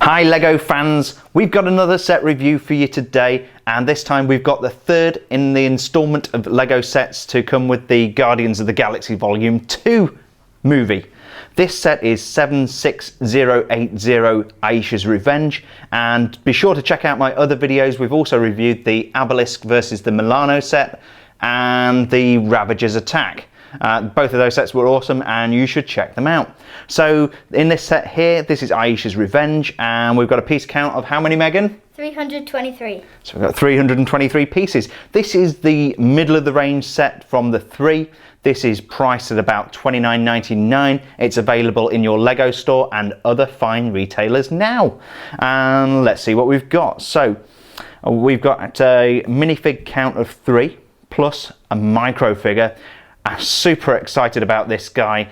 Hi Lego fans, we've got another set review for you today, and this time we've got the third in the installment of Lego sets to come with the Guardians of the Galaxy Volume 2 movie. This set is 76080 Ayesha's Revenge, and be sure to check out my other videos. We've also reviewed the Obelisk versus the Milano set and the Ravager's Attack. Both of those sets were awesome and you should check them out. So in this set here, this is Ayesha's Revenge, and we've got a piece count of how many, Megan? 323. So we've got 323 pieces. This is the middle of the range set from the three. This is priced at about $29.99. It's available in your Lego store and other fine retailers now. And let's see what we've got. So we've got a minifig count of 3 plus a micro figure. I'm super excited about this guy.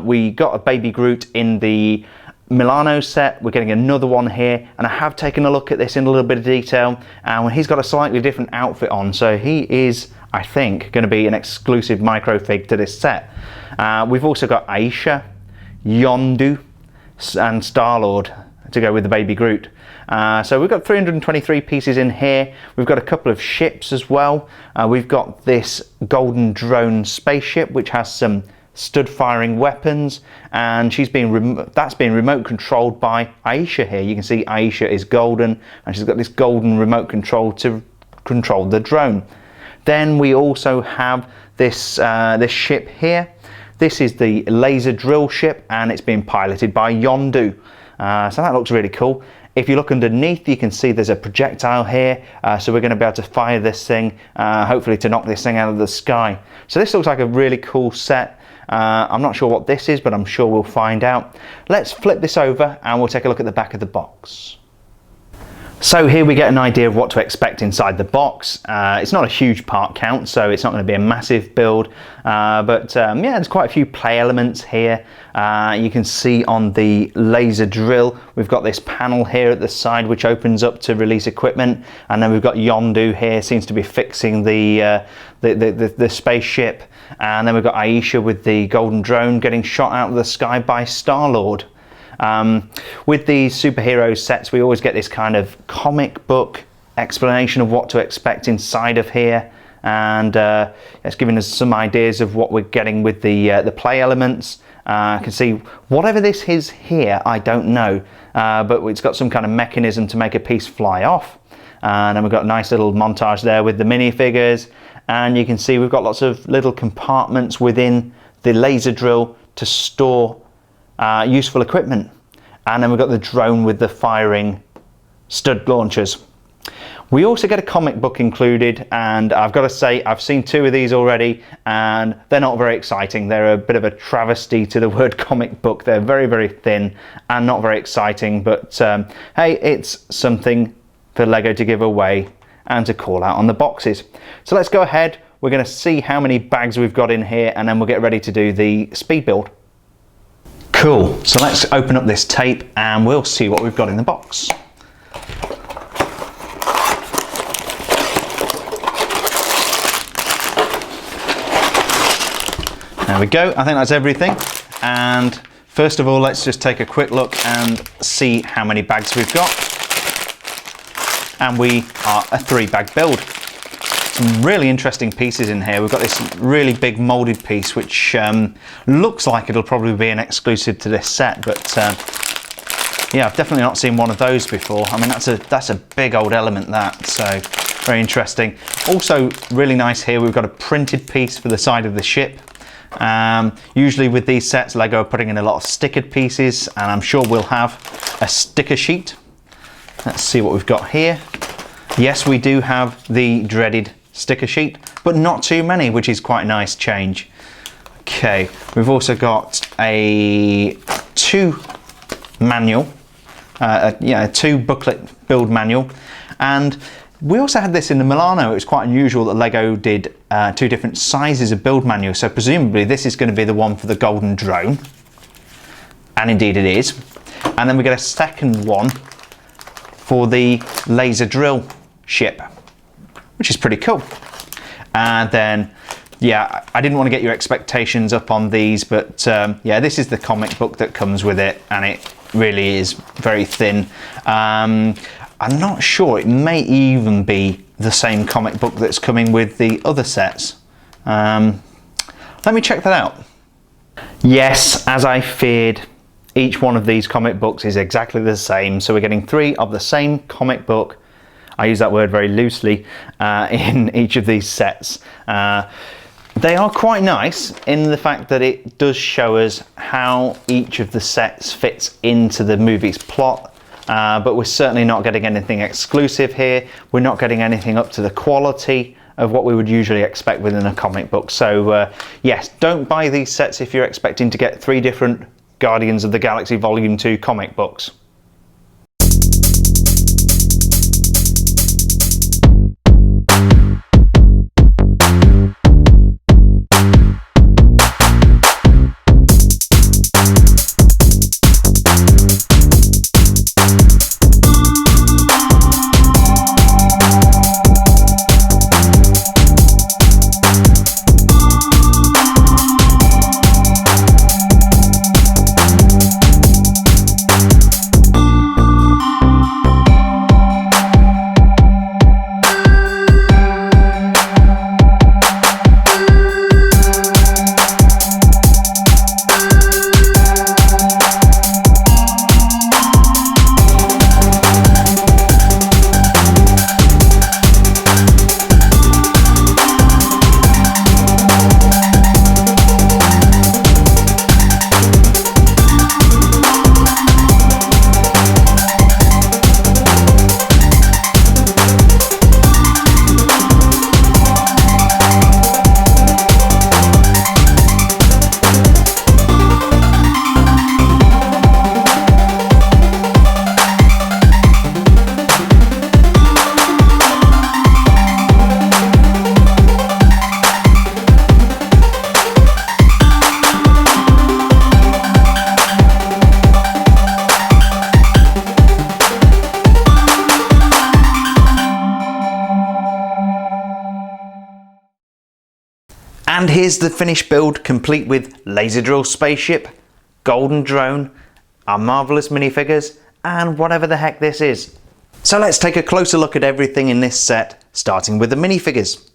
We got a baby Groot in the Milano set. We're getting another one here, and I have taken a look at this in a little bit of detail, and he's got a slightly different outfit on, so he is, I think, going to be an exclusive micro fig to this set. We've also got Ayesha, Yondu and Star-Lord to go with the baby Groot. So we've got 323 pieces in here. We've got a couple of ships as well. We've got this golden drone spaceship which has some stud firing weapons, and that's being remote controlled by Ayesha here. You can see Ayesha is golden and she's got this golden remote control to control the drone. Then we also have this this ship here. This is the laser drill ship, and it's being piloted by Yondu. So that looks really cool. If you look underneath, you can see there's a projectile here, so we're going to be able to fire this thing, hopefully to knock this thing out of the sky. So this looks like a really cool set. I'm not sure what this is, but I'm sure we'll find out. Let's flip this over and we'll take a look at the back of the box. So here we get an idea of what to expect inside the box. It's not a huge part count, so it's not going to be a massive build, but yeah, there's quite a few play elements here. You can see on the laser drill, we've got this panel here at the side which opens up to release equipment, and then we've got Yondu here, seems to be fixing the spaceship, and then we've got Ayesha with the golden drone getting shot out of the sky by Star-Lord. With these superhero sets, we always get this kind of comic book explanation of what to expect inside of here, and it's giving us some ideas of what we're getting with the play elements. I can see whatever this is here, I don't know, but it's got some kind of mechanism to make a piece fly off. And then we've got a nice little montage there with the minifigures, and you can see we've got lots of little compartments within the laser drill to store useful equipment. And then we've got the drone with the firing stud launchers. We also get a comic book included, and I've got to say I've seen 2 of these already and they're not very exciting. They're a bit of a travesty to the word comic book. They're very, very thin and not very exciting, but hey, it's something for Lego to give away and to call out on the boxes. So let's go ahead. We're going to see how many bags we've got in here, and then we'll get ready to do the speed build. Cool, so let's open up this tape and we'll see what we've got in the box. There we go, I think that's everything. And first of all, let's just take a quick look and see how many bags we've got. And we are a 3-bag build. Some really interesting pieces in here. We've got this really big molded piece which looks like it'll probably be an exclusive to this set, but yeah, I've definitely not seen one of those before. I mean, that's a big old element, that, so very interesting. Also really nice here, we've got a printed piece for the side of the ship. Usually with these sets, Lego are putting in a lot of stickered pieces, and I'm sure we'll have a sticker sheet. Let's see what we've got here. Yes, we do have the dreaded sticker sheet, but not too many, which is quite a nice change. Okay, we've also got a 2 manual, a 2 booklet build manual, and we also had this in the Milano. It was quite unusual that Lego did 2 different sizes of build manual, so presumably this is going to be the one for the golden drone, and indeed it is. And then we get a second one for the laser drill ship, which is pretty cool. And then yeah, I didn't want to get your expectations up on these, but yeah, this is the comic book that comes with it, and it really is very thin. I'm not sure, it may even be the same comic book that's coming with the other sets. Let me check that out. Yes, as I feared, each one of these comic books is exactly the same. So we're getting 3 of the same comic book. I use that word very loosely in each of these sets. They are quite nice in the fact that it does show us how each of the sets fits into the movie's plot. But we're certainly not getting anything exclusive here. We're not getting anything up to the quality of what we would usually expect within a comic book. So yes, don't buy these sets if you're expecting to get 3 different Guardians of the Galaxy Volume 2 comic books. And here's the finished build, complete with laser drill spaceship, golden drone, our marvellous minifigures, and whatever the heck this is. So let's take a closer look at everything in this set, starting with the minifigures.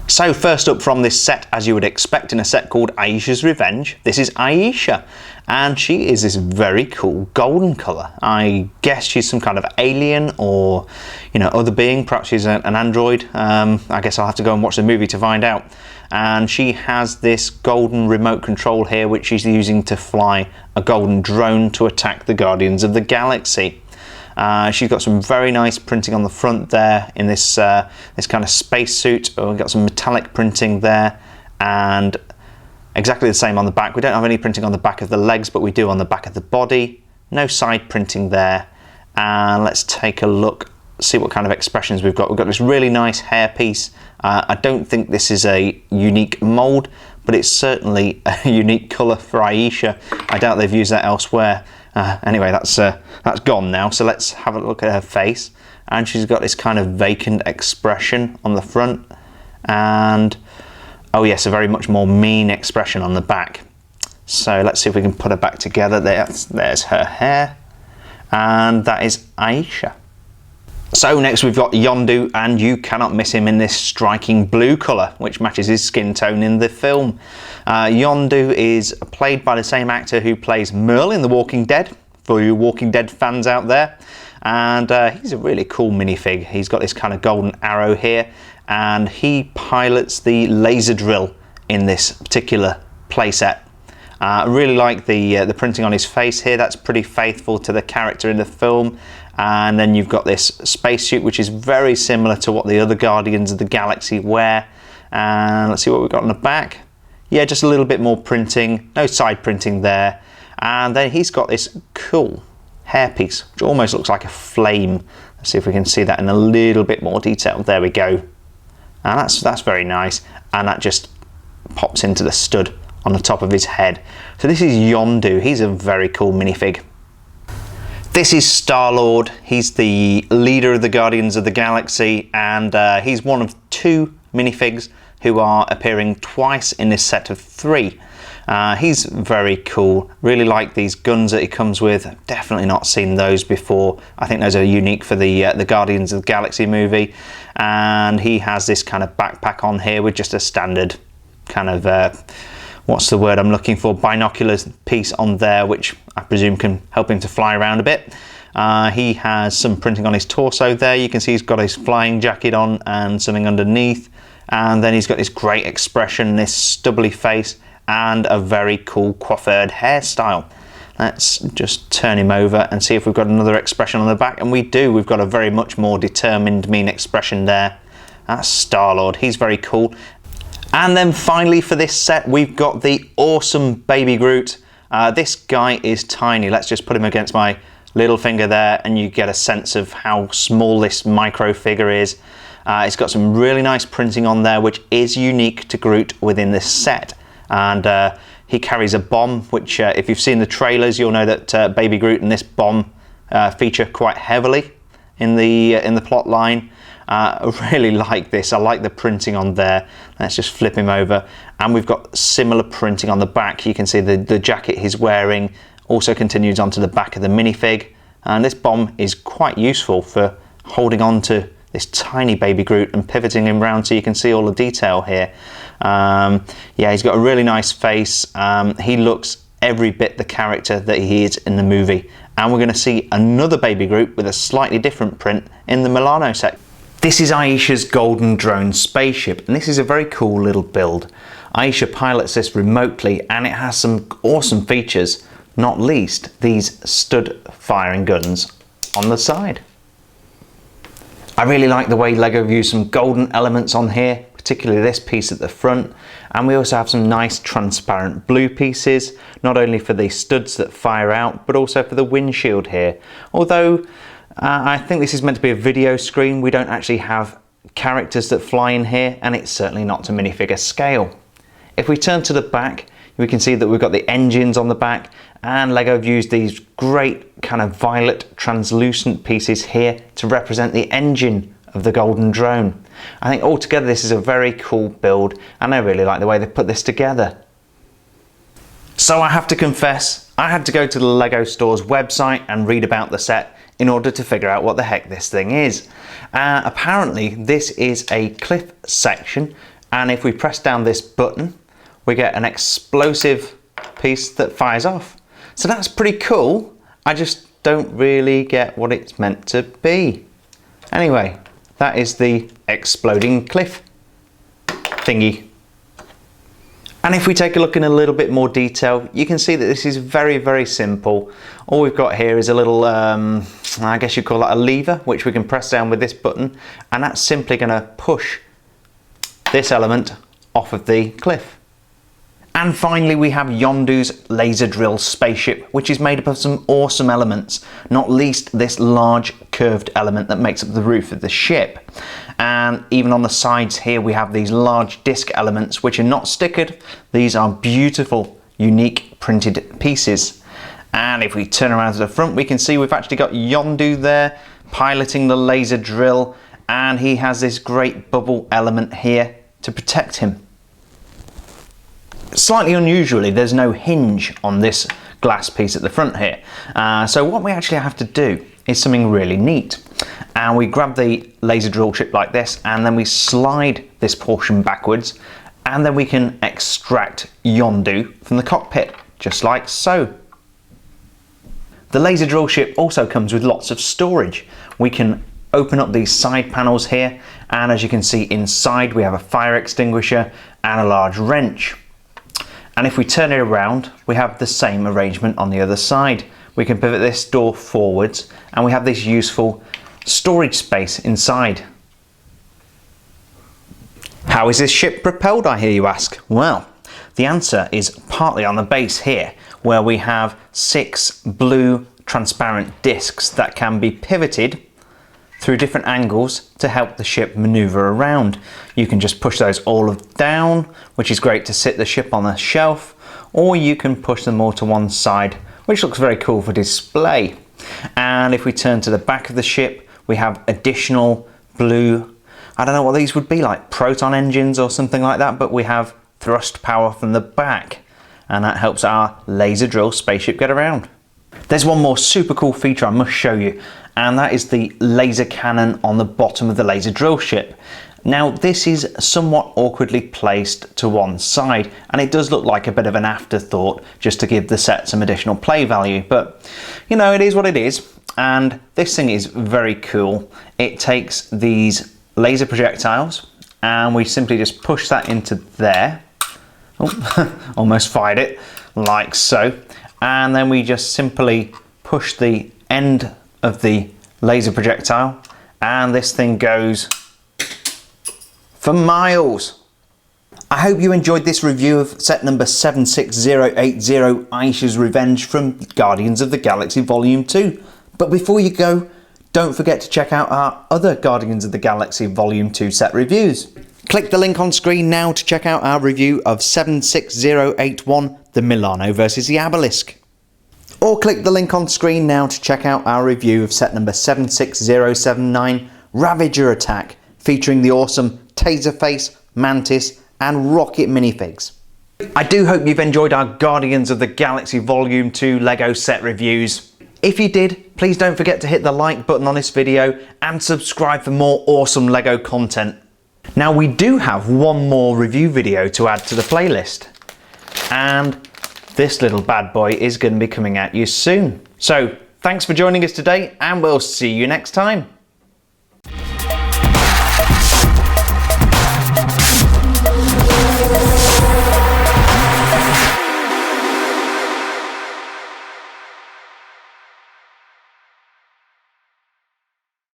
So first up from this set, as you would expect in a set called Ayesha's Revenge, this is Ayesha, and she is this very cool golden colour. I guess she's some kind of alien or, you know, other being. Perhaps she's an android. I guess I'll have to go and watch the movie to find out. And she has this golden remote control here, which she's using to fly a golden drone to attack the Guardians of the Galaxy. She's got some very nice printing on the front there in this this kind of spacesuit. We've got some metallic printing there, and exactly the same on the back. We don't have any printing on the back of the legs, but we do on the back of the body. No side printing there. And let's take a look, see what kind of expressions we've got. We've got this really nice hairpiece. I don't think this is a unique mold, but it's certainly a unique colour for Ayesha. I doubt they've used that elsewhere. Anyway, that's gone now, so let's have a look at her face. And she's got this kind of vacant expression on the front, and oh yes, a very much more mean expression on the back. So let's see if we can put her back together. There's her hair, and that is Ayesha. So next we've got Yondu, and you cannot miss him in this striking blue colour, which matches his skin tone in the film. Yondu is played by the same actor who plays Merle in The Walking Dead, for you Walking Dead fans out there. And he's a really cool minifig. He's got this kind of golden arrow here, and he pilots the laser drill in this particular playset. I really like the printing on his face here. That's pretty faithful to the character in the film. And then you've got this spacesuit, which is very similar to what the other Guardians of the Galaxy wear. And let's see what we've got on the back. Yeah, just a little bit more printing, no side printing there. And then he's got this cool hairpiece, which almost looks like a flame. Let's see if we can see that in a little bit more detail. There we go. And that's very nice. And that just pops into the stud on the top of his head. So this is Yondu. He's a very cool minifig. This is Star-Lord. He's the leader of the Guardians of the Galaxy, and he's one of 2 minifigs who are appearing twice in this set of 3. He's very cool. Really like these guns that he comes with. I've definitely not seen those before. I think those are unique for the Guardians of the Galaxy movie. And he has this kind of backpack on here with just a standard kind of what's the word I'm looking for, binoculars piece on there, which I presume can help him to fly around a bit. He has some printing on his torso there. You can see he's got his flying jacket on and something underneath. And then he's got this great expression, this stubbly face, and a very cool coiffured hairstyle. Let's just turn him over and see if we've got another expression on the back. And we do. We've got a very much more determined, mean expression there. That's Star-Lord. He's very cool. And then finally for this set, we've got the awesome Baby Groot. This guy is tiny. Let's just put him against my little finger there and you get a sense of how small this micro figure is. It's got some really nice printing on there, which is unique to Groot within this set. And he carries a bomb, which if you've seen the trailers, you'll know that Baby Groot and this bomb feature quite heavily in the plot line. I really like this. I like the printing on there. Let's just flip him over. And we've got similar printing on the back. You can see the jacket he's wearing also continues onto the back of the minifig. And this bomb is quite useful for holding on to this tiny Baby Groot and pivoting him around so you can see all the detail here. Yeah, he's got a really nice face. He looks every bit the character that he is in the movie. And we're going to see another Baby Groot with a slightly different print in the Milano set. This is Ayesha's golden drone spaceship, and this is a very cool little build. Ayesha pilots this remotely and it has some awesome features, not least these stud firing guns on the side. I really like the way LEGO have used some golden elements on here, particularly this piece at the front. And we also have some nice transparent blue pieces, not only for the studs that fire out, but also for the windshield here. Although I think this is meant to be a video screen, we don't actually have characters that fly in here, and it's certainly not to minifigure scale. If we turn to the back, we can see that we've got the engines on the back, and LEGO have used these great kind of violet translucent pieces here to represent the engine of the golden drone. I think altogether this is a very cool build, and I really like the way they put this together. So I have to confess, I had to go to the LEGO store's website and read about the set in order to figure out what the heck this thing is. Apparently this is a cliff section, and if we press down this button, we get an explosive piece that fires off. So that's pretty cool. I just don't really get what it's meant to be. Anyway, that is the exploding cliff thingy. And if we take a look in a little bit more detail, you can see that this is very, very simple. All we've got here is a little, I guess you'd call that a lever, which we can press down with this button, and that's simply going to push this element off of the cliff. And finally we have Yondu's laser drill spaceship, which is made up of some awesome elements, not least this large curved element that makes up the roof of the ship. And even on the sides here we have these large disc elements which are not stickered. These are beautiful, unique printed pieces. And if we turn around to the front, we can see we've actually got Yondu there piloting the laser drill, and he has this great bubble element here to protect him. Slightly unusually, there's no hinge on this glass piece at the front here. So what we actually have to do is something really neat. And we grab the laser drill chip like this, and then we slide this portion backwards, and then we can extract Yondu from the cockpit, just like so. The laser drill ship also comes with lots of storage. We can open up these side panels here, and as you can see inside we have a fire extinguisher and a large wrench. And if we turn it around, we have the same arrangement on the other side. We can pivot this door forwards, and we have this useful storage space inside. How is this ship propelled, I hear you ask? Well, the answer is partly on the base here, where we have 6 blue transparent discs that can be pivoted through different angles to help the ship maneuver around. You can just push those all down, which is great to sit the ship on a shelf, or you can push them all to one side, which looks very cool for display. And if we turn to the back of the ship, we have additional blue, I don't know what these would be, like proton engines or something like that, but we have thrust power from the back. and that helps our laser drill spaceship get around. There's one more super cool feature I must show you, and that is the laser cannon on the bottom of the laser drill ship. Now this is somewhat awkwardly placed to one side, and it does look like a bit of an afterthought just to give the set some additional play value, but you know, it is what it is. And this thing is very cool. It takes these laser projectiles and we simply just push that into there. Oh, almost fired it, like so. And then we just simply push the end of the laser projectile and this thing goes for miles. I hope you enjoyed this review of set number 76080, Ayesha's Revenge from Guardians of the Galaxy Volume 2. But before you go, don't forget to check out our other Guardians of the Galaxy Volume 2 set reviews. Click the link on screen now to check out our review of 76081, the Milano vs the Obelisk. Or click the link on screen now to check out our review of set number 76079, Ravager Attack, featuring the awesome Taserface, Mantis and Rocket minifigs. I do hope you've enjoyed our Guardians of the Galaxy Volume 2 LEGO set reviews. If you did, please don't forget to hit the like button on this video and subscribe for more awesome LEGO content. Now we do have one more review video to add to the playlist, and this little bad boy is going to be coming at you soon. So thanks for joining us today, and we'll see you next time.